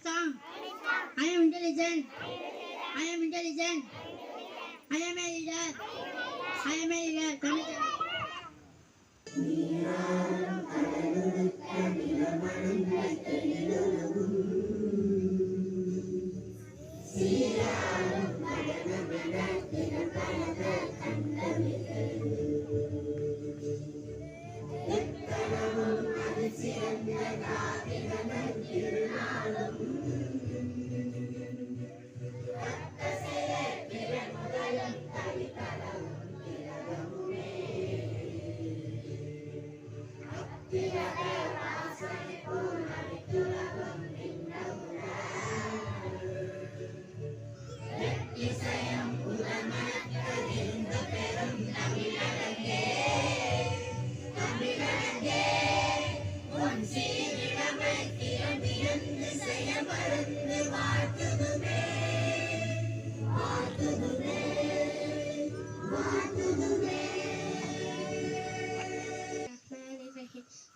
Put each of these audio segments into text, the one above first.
strong. I am intelligent. I am intelligent. I am a leader. I am a leader.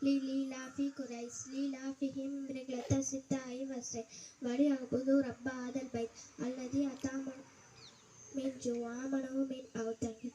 ليلى في قريش ليلى فيهم رجلة ستة وسر وليعبدوا رب هذا البيت الذي أطعمهم من جوع وآمنهم من خوف.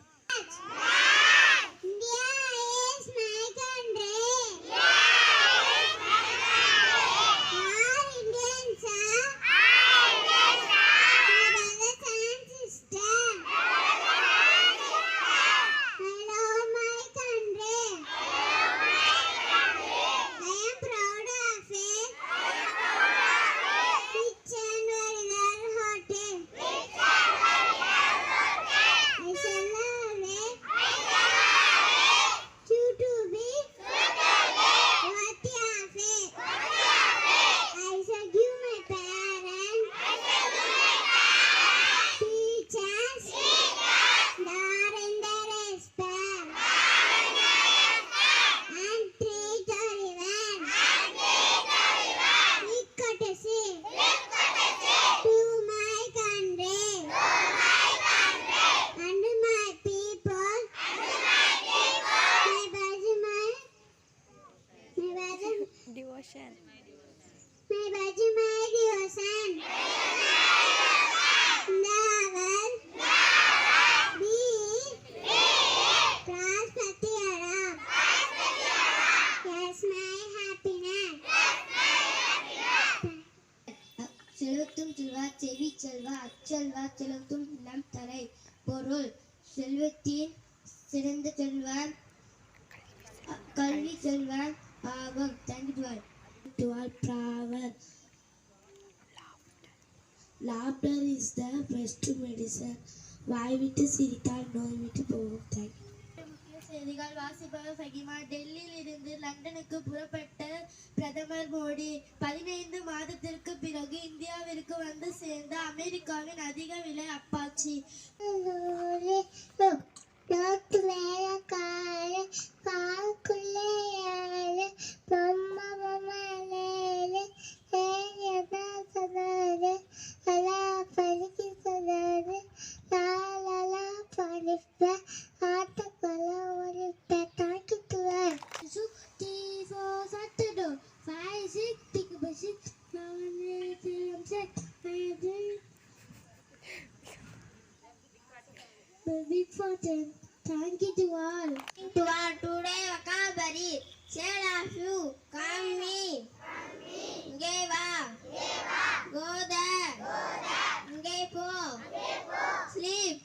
Devotion. My devotion. Naval. Be. Praspati Arab. Yes, my happiness. செல்வத்தும் Selva செவி செல்வா அச்செல்வா செலுத்தும் நம் தலை பொருள் செல்வத்தின் சிறந்த செல்வம் கல்வி செல்வம் ஆகும். Thank you to all power. Laughter is the best medicine. வாய் விட்டு சிரித்தால் நோய் விட்டு போகும். Thank you. முக்கிய செய்திகள் வாசிப்பவர் ஃபகிமா. டெல்லியில் இருந்து லண்டனுக்கு புறப்பட்ட பிரதமர் மோடி 15 மாதத்திற்கு பிறகு இந்தியாவிற்கு வந்து சேர்ந்த அமெரிக்காவின் அதிக விலை Apache. Big fountain. Thank you to all. Today vocabulary. Share a few. Come me. Give up. Go there. Give up. Sleep.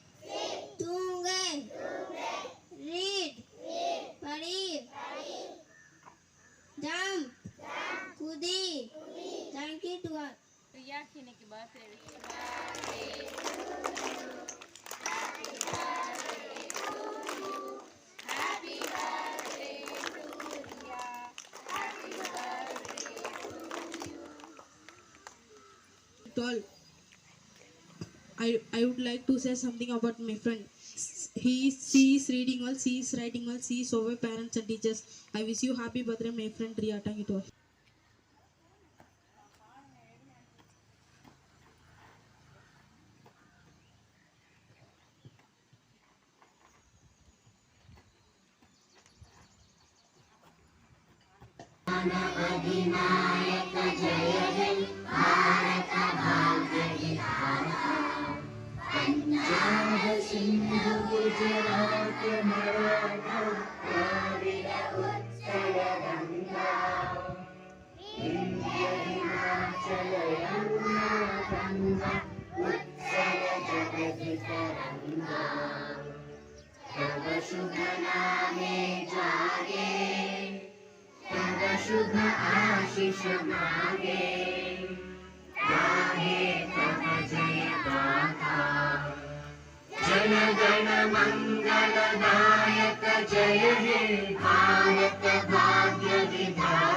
Tunge. Read. Padi. Jump. Kudi. Thank you to all. Priya இன்னைக்கு birthday I would like to say something about my friend. She is reading well, she is writing well, she is over parents and teachers. I wish you happy birthday, my friend Riya. Thank you to all. अधिनायक जय हे शुभ आशीष मांगे, गाहे तब जय गाथा। जन गण मंगल दायक जय हे भारत भाग्य विधाता।